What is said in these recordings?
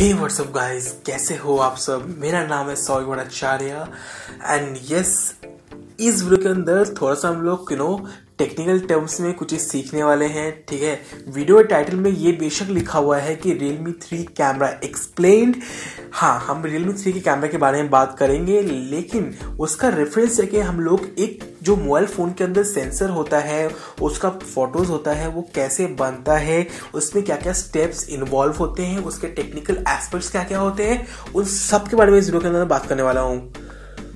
हे WhatsApp guys, कैसे हो आप सब। मेरा नाम है सौरभ आचार्य एंड यस, इस वीडियो के अंदर थोड़ा सा हम लोग टेक्निकल टर्म्स में कुछ सीखने वाले हैं। ठीक है, वीडियो टाइटल में ये बेशक लिखा हुआ है कि Realme 3 कैमरा एक्सप्लेन्ड। हाँ, हम Realme 3 के कैमरा के बारे में बात करेंगे, लेकिन उसका रेफरेंस है कि हम लोग एक जो मोबाइल फ़ोन के अंदर सेंसर होता है, उसका फोटोज़ होता है, वो कैसे बनता है, उसमें क्या क्या स्टेप्स इन्वॉल्व होते हैं, उसके टेक्निकल एस्पेक्ट्स क्या क्या होते हैं, उन सब के बारे में इस वीडियो के अंदर बात करने वाला हूँ।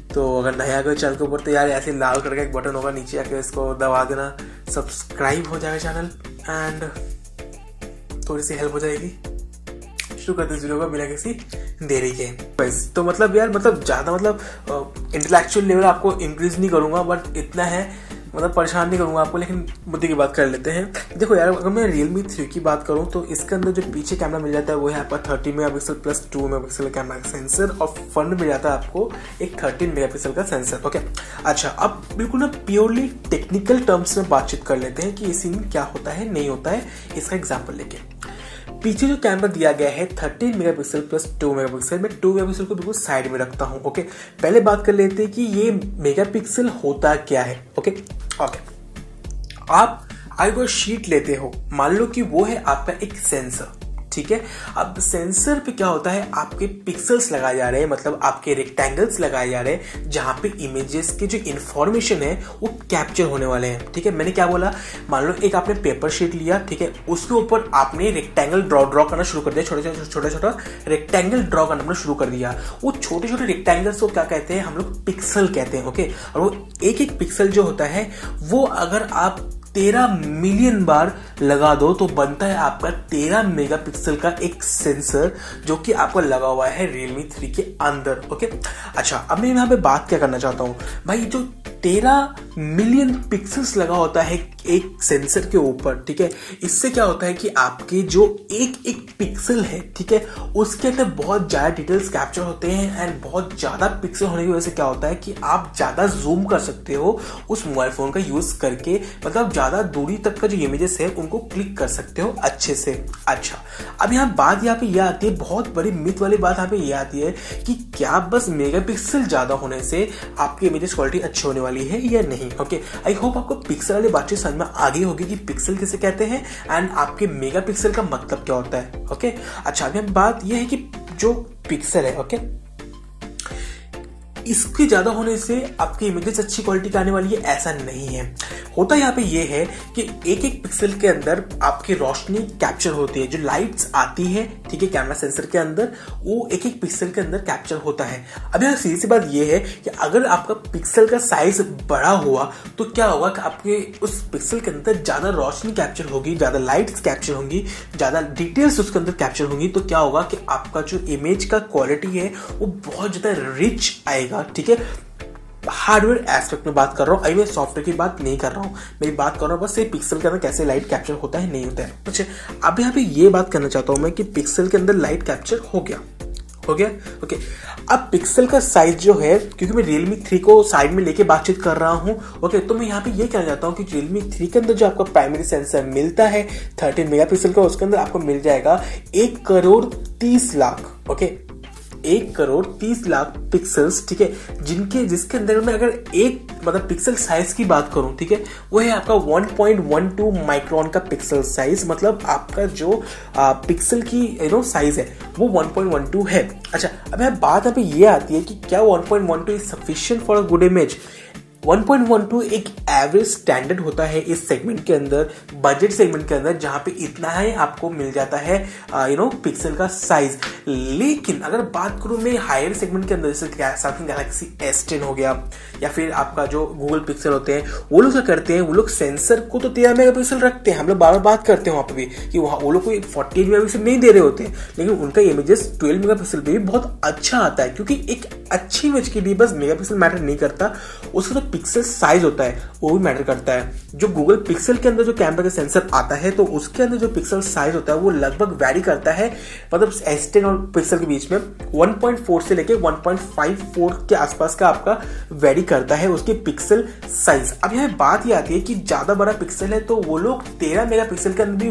तो अगर नया अगर चैनल के ऊपर तो यार ऐसे लाल कलर का एक बटन होगा, नीचे आके इसको दबा देना, सब्सक्राइब हो जाएगा चैनल एंड थोड़ी सी हेल्प हो जाएगी। शुरू करते इस वीडियो को बिना किसी देरी के। बस तो ज़्यादा इंटेलेक्चुअल लेवल आपको इंक्रीज नहीं करूँगा, बट इतना है परेशान नहीं करूँगा आपको। लेकिन मुद्दे की बात कर लेते हैं। देखो यार, अगर मैं Realme 3 की बात करूँ तो इसके अंदर जो पीछे कैमरा मिल जाता है वो है आपका 30 megapixel plus 2 megapixel camera sensor, और फ्रंट में मिल जाता है आपको एक 13 मेगापिक्सल का सेंसर। ओके, अच्छा, अब बिल्कुल प्योरली टेक्निकल टर्म्स में बातचीत कर लेते हैं कि इसी में क्या होता है नहीं होता है। इसका एग्जाम्पल लेके पीछे जो कैमरा दिया गया है 13 मेगापिक्सल प्लस 2 मेगापिक्सल, मैं 2 मेगापिक्सल को बिल्कुल साइड में रखता हूं। ओके, पहले बात कर लेते हैं कि ये मेगापिक्सल होता क्या है। ओके, आप अगर शीट लेते हो, मान लो कि वो है आपका एक सेंसर। ठीक है, अब सेंसर पे क्या होता है, आपके पिक्सल्स लगाए जा रहे हैं, मतलब आपके रेक्टेंगल्स लगाए जा रहे हैं, जहां पे इमेजेस के जो इंफॉर्मेशन है वो कैप्चर होने वाले हैं। ठीक है, मैंने क्या बोला, मान लो एक आपने पेपर शीट लिया, ठीक है, उसके ऊपर आपने रेक्टेंगल ड्रॉ करना शुरू कर दिया, छोटा रेक्टेंगल ड्रॉ करना शुरू कर दिया। वो छोटे छोटे रेक्टेंगल्स को क्या कहते हैं, हम लोग पिक्सल कहते हैं। ओके, और वो एक एक पिक्सल जो होता है वो अगर आप 13 मिलियन बार लगा दो तो बनता है आपका 13 मेगापिक्सल का एक सेंसर, जो कि आपको लगा हुआ है Realme 3 के अंदर। ओके, अच्छा, अब मैं यहाँ पे बात क्या करना चाहता हूँ भाई, जो 13 मिलियन पिक्सल्स लगा होता है एक सेंसर के ऊपर, ठीक है, इससे क्या होता है कि आपके जो एक एक पिक्सल है, ठीक है, उसके अंदर बहुत ज्यादा डिटेल्स कैप्चर होते हैं। एंड बहुत ज्यादा पिक्सल होने की वजह से क्या होता है कि आप ज्यादा जूम कर सकते हो उस मोबाइल फोन का यूज करके, मतलब ज्यादा दूरी तक का जो इमेजेस है उनको क्लिक कर सकते हो अच्छे से। अच्छा, अब बात यहाँ पे यह आती है, बहुत बड़ी मिथ वाली बात यहाँ पे यह आती है कि क्या बस मेगापिक्सल ज्यादा होने से आपकी इमेजेस क्वालिटी अच्छी होने वाली है या नहीं। ओके, आई होप आपको पिक्सल वाली बातचीत समझ में आ गई होगी कि पिक्सल किसे कहते हैं एंड आपके मेगापिक्सल का मतलब क्या होता है। ओके, अच्छा, अभी बात यह है कि जो पिक्सल है, ओके, इसके ज्यादा होने से आपकी इमेजेस अच्छी क्वालिटी का आने वाली है, ऐसा नहीं है। होता यहाँ पे ये है कि एक एक पिक्सल के अंदर आपकी रोशनी कैप्चर होती है, जो लाइट्स आती है, ठीक है, कैमरा सेंसर के अंदर, वो एक एक पिक्सल के अंदर कैप्चर होता है। अब यहाँ सीधी सी बात ये है कि अगर आपका पिक्सल का साइज बड़ा हुआ तो क्या होगा कि आपके उस पिक्सल के अंदर ज्यादा रोशनी कैप्चर होगी, ज्यादा लाइट्स कैप्चर होंगी, ज्यादा डिटेल्स उसके अंदर कैप्चर होंगी, तो क्या होगा कि आपका जो इमेज का क्वालिटी है वो बहुत ज्यादा रिच आएगा। ठीक है, हार्डवेयर एस्पेक्ट में बात कर रहा हूँ, अभी मैं सॉफ्टवेयर की बात नहीं कर रहा हूँ, मेरी बात कर रहा हूँ बस ये पिक्सल के अंदर कैसे लाइट कैप्चर होता है नहीं होता है। अच्छा, अब यहाँ पे ये बात करना चाहता हूँ मैं कि पिक्सल के अंदर लाइट कैप्चर हो गया। ओके, अब पिक्सल का साइज जो है, क्योंकि मैं Realme 3 को साइड में लेके बातचीत कर रहा हूँ, ओके, तो मैं यहाँ पे ये कहना चाहता हूँ कि Realme 3 के अंदर जो आपका प्राइमरी सेंसर मिलता है 13 मेगापिक्सल का, उसके अंदर आपको मिल जाएगा 1,30,00,000। ओके, 1,30,00,000 पिक्सल्स, ठीक है, जिसके अंदर में अगर एक पिक्सल साइज की बात करूं, ठीक है, वो है आपका 1.12 माइक्रोन का पिक्सल साइज, मतलब आपका जो पिक्सल की साइज है वो 1.12 है। अच्छा, अब बात यहाँ पे ये आती है कि क्या 1.12 is sufficient for a good image. 1.12 एक एवरेज स्टैंडर्ड होता है इस सेगमेंट के अंदर, बजट सेगमेंट के अंदर, जहां पे इतना है आपको मिल जाता है पिक्सल का साइज। लेकिन अगर बात करूं मैं हायर सेगमेंट के अंदर, जैसे सैमसंग गैलेक्सी S10 हो गया, या फिर आपका जो गूगल पिक्सल होते हैं, वो लोग क्या करते हैं, वो लोग सेंसर को तो 13 मेगापिक्सल रखते हैं, हम लोग बार बार बात करते हैं वहां पे भी कि वो लोग कोई 48 मेगापिक्सल नहीं दे रहे होते हैं, लेकिन उनका इमेजेस 12 मेगापिक्सल पे भी बहुत अच्छा आता है, क्योंकि एक अच्छी इमेज के लिए बस मेगापिक्सल मैटर नहीं करता, उसका तो पिक्सल साइज होता है वो भी मैटर करता है। जो गूगल पिक्सल के अंदर जो कैमरा का सेंसर आता है, तो उसके अंदर जो पिक्सल साइज होता है वो लगभग वैरी करता है, मतलब S10 और पिक्सल के बीच में 1.4 से लेके 1.54 के आसपास का आपका वैरी करता है उसके पिक्सल साइज। अब यहाँ बात ये आती है कि ज्यादा बड़ा पिक्सल है तो वो लोग 13 मेगापिक्सल के अंदर भी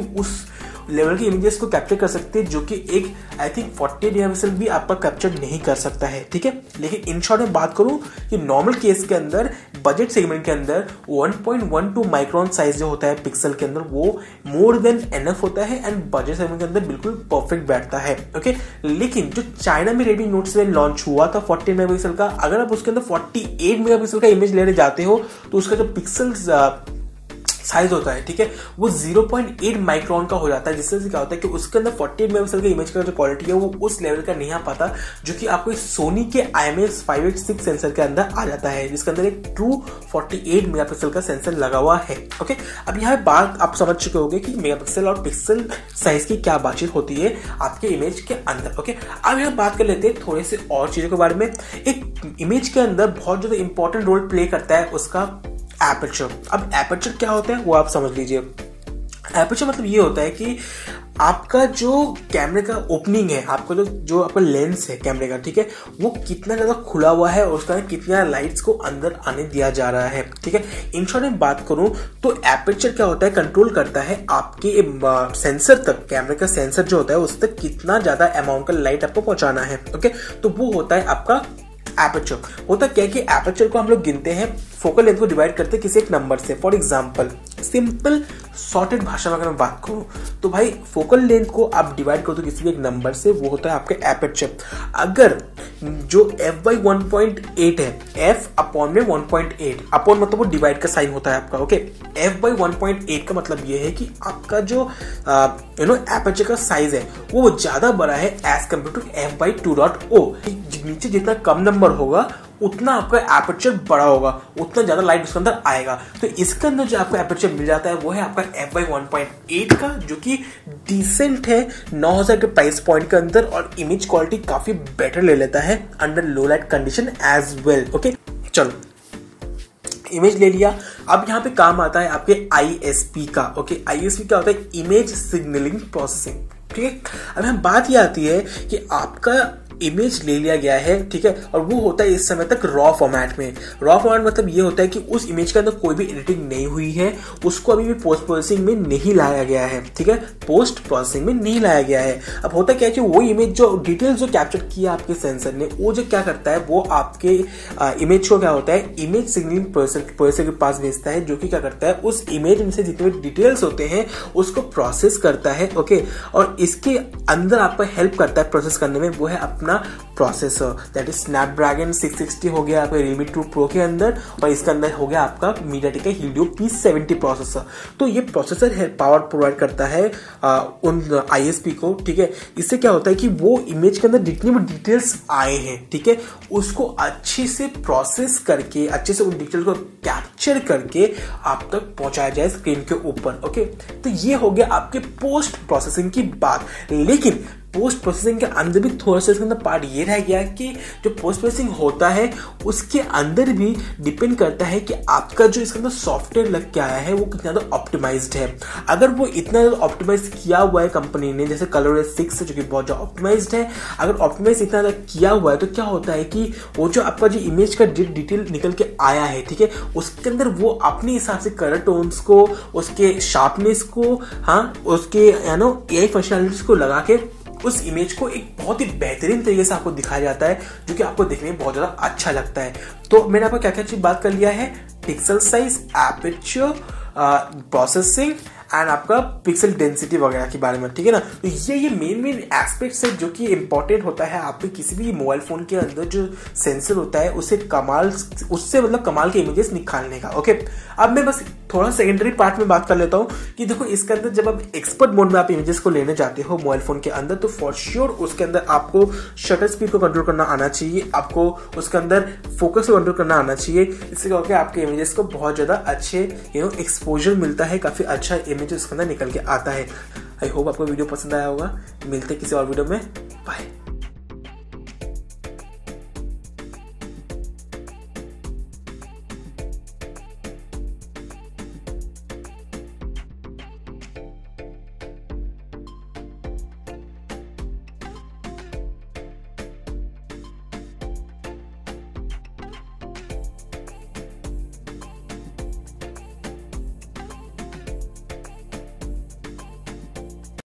लेवल की इमेजेस को कैप्चर कर सकते हैं, जो कि एक आई थिंक 48 मेगापिक्सल भी आपका कैप्चर नहीं कर सकता है, ठीक है। लेकिन इन शॉर्ट में बात करूं कि नॉर्मल केस के अंदर, बजट सेगमेंट के अंदर 1.12 माइक्रोन साइज जो होता है पिक्सल के अंदर, वो मोर देन एनफ होता है एंड बजट सेगमेंट के अंदर बिल्कुल परफेक्ट बैठता है, ओके। लेकिन जो चाइना में Redmi Note 7 लॉन्च हुआ था 40 मेगापिक्सल का, अगर आप उसके अंदर 48 मेगापिक्सल का इमेज लेने जाते हो तो उसका जो पिक्सल्स साइज होता है, ठीक है, वो 0.8 माइक्रोन का हो जाता है, जिससे क्या होता है कि उसके अंदर 48 मेगापिक्सल का इमेज का जो क्वालिटी है वो उस लेवल का नहीं आ पाता जो कि आपको सोनी के IMX586 सेंसर के अंदर आ जाता है, जिसके अंदर एक ट्रू 48 मेगापिक्सल का सेंसर लगा हुआ है, ओके। अब यहाँ बात आप समझ चुके होंगे कि मेगापिक्सल और पिक्सल साइज की क्या बातचीत होती है आपके इमेज के अंदर, ओके। अब यहाँ बात कर लेते हैं थोड़े से और चीजों के बारे में। एक इमेज के अंदर बहुत ज्यादा इंपॉर्टेंट रोल प्ले करता है उसका एपर्चर। अब एपर्चर क्या होता है वो आप समझ लीजिए। एपर्चर मतलब ये होता है कि आपका जो कैमरे का ओपनिंग है, आपका जो आपका लेंस है कैमरे का, ठीक है, वो कितना ज्यादा खुला हुआ है और उसका कितना लाइट्स को अंदर आने दिया जा रहा है, ठीक है। इन शॉर्ट में बात करूं तो एपर्चर क्या होता है, कंट्रोल करता है आपके सेंसर तक, कैमरे का सेंसर जो होता है उस तक कितना ज्यादा अमाउंट का लाइट आपको पहुंचाना है, ओके। तो वो होता है आपका एपर्चर। होता क्या है कि एपर्चर को हम लोग गिनते हैं, फोकल लेंथ को डिवाइड करते हैं किसी एक नंबर से। फॉर एग्जांपल सिंपल शॉर्टेड भाषा में अगर मैं बात करूं तो भाई फोकल लेंथ को आप डिवाइड करो तो किसी भी एक नंबर से, वो होता है आपका एपर्चर। अगर जो f/1.8 है, f अपॉन में 1.8, अपॉन मतलब वो डिवाइड का साइन होता है आपका, ओके। f/1.8 का मतलब ये है कि आपका जो एपर्चर का साइज है वो ज्यादा बड़ा है एज कम्पेयर टू f/2.0। नीचे जितना कम नंबर होगा उतना आपका एपर्चर बड़ा होगा, उतना ज्यादा लाइट उसके अंदर आएगा। तो इसके अंदर जो आपको एपर्चर मिल जाता है वो है आपका f/1.8 का, जो कि डिसेंट है 9000 के प्राइस पॉइंट के अंदर, और इमेज क्वालिटी काफी बेटर ले लेता है under low light condition as well, okay. चलो इमेज ले लिया, अब यहाँ पे काम आता है आपके ISP का, ओके। ISP क्या होता है, इमेज सिग्नलिंग प्रोसेसिंग, ठीक है। अब यहाँ बात ये आती है कि आपका इमेज ले लिया गया है, ठीक है, और वो होता है इस समय तक रॉ फॉर्मेट में। रॉ फॉर्मेट मतलब ये होता है कि उस इमेज के अंदर कोई भी एडिटिंग नहीं हुई है, उसको अभी भी पोस्ट प्रोसेसिंग में नहीं लाया गया है, ठीक है, पोस्ट प्रोसेसिंग में नहीं लाया गया है। अब होता क्या है कि वो इमेज जो डिटेल्स जो कैप्चर किया आपके सेंसर ने, वो जो क्या करता है, वो आपके इमेज को क्या होता है, इमेज सिग्नलिंग प्रोसेसर के पास भेजता है, जो कि क्या करता है, उस इमेज में से जितने भी डिटेल्स होते हैं उसको प्रोसेस करता है, ओके। और इसके अंदर आपको हेल्प करता है प्रोसेस करने में, वो है अपना प्रोसेसर, दैट इज स्नैपड्रैगन 660 हो गया आपका Realme 2 Pro के अंदर, और इसके अंदर हो गया आपका MediaTek का Helio P70 प्रोसेसर। तो ये प्रोसेसर है पावर प्रोवाइड करता है उन ISP को, ठीक है। इससे क्या होता है कि वो इमेज के अंदर जितनी भी डिटेल्स आए हैं, ठीक है, उसको अच्छे से प्रोसेस करके, अच्छे से उन डिटेल्स को कैप्चर करके आप तक पहुंचाया जाए स्क्रीन के ऊपर, ओके। तो ये हो गया आपके पोस्ट प्रोसेसिंग की बात। लेकिन पोस्ट प्रोसेसिंग के अंदर भी थोड़ा सा इसके अंदर पार्ट ये रह गया कि जो पोस्ट प्रोसेसिंग होता है उसके अंदर भी डिपेंड करता है कि आपका जो इसके अंदर सॉफ्टवेयर लग के आया है वो कितना ज़्यादा ऑप्टिमाइज्ड है। अगर वो इतना ज़्यादा ऑप्टिमाइज किया हुआ है कंपनी ने, जैसे ColorOS 6 जो कि बहुत ज़्यादा ऑप्टिमाइज्ड है, अगर ऑप्टिमाइज इतना ज़्यादा किया हुआ है तो क्या होता है कि वो जो आपका जो इमेज का डिटेल निकल के आया है, ठीक है, उसके अंदर वो अपने हिसाब से कलर टोन्स को, उसके शार्पनेस को, हाँ, उसके AI फंक्शनलिटीज को लगा के उस इमेज को एक बहुत ही बेहतरीन तरीके से आपको दिखाया जाता है, जो कि आपको देखने में बहुत ज्यादा अच्छा लगता है। तो मैंने आपको क्या क्या चीज बात कर लिया है, pixel size, aperture, processing and आपका पिक्सल डेंसिटी वगैरह के बारे में, ठीक है ना। तो ये मेन एस्पेक्ट्स है जो कि इंपॉर्टेंट होता है आपके किसी भी मोबाइल फोन के अंदर जो सेंसर होता है उससे मतलब कमाल के इमेजेस निकालने का, ओके। अब मैं बस थोड़ा सेकेंडरी पार्ट में बात कर लेता हूँ कि देखो इसके अंदर जब आप एक्सपर्ट मोड में आप इमेजेस को लेने जाते हो मोबाइल फोन के अंदर, तो फॉर श्योर उसके अंदर आपको शटर स्पीड को कंट्रोल करना आना चाहिए, आपको उसके अंदर फोकस को कंट्रोल करना आना चाहिए। इससे क्या होगा, आपके इमेजेस को बहुत ज्यादा अच्छे एक्सपोजर मिलता है, काफी अच्छा इमेज उसके अंदर निकल के आता है। आई होप आपको वीडियो पसंद आया होगा। मिलते किसी और वीडियो में, बाय।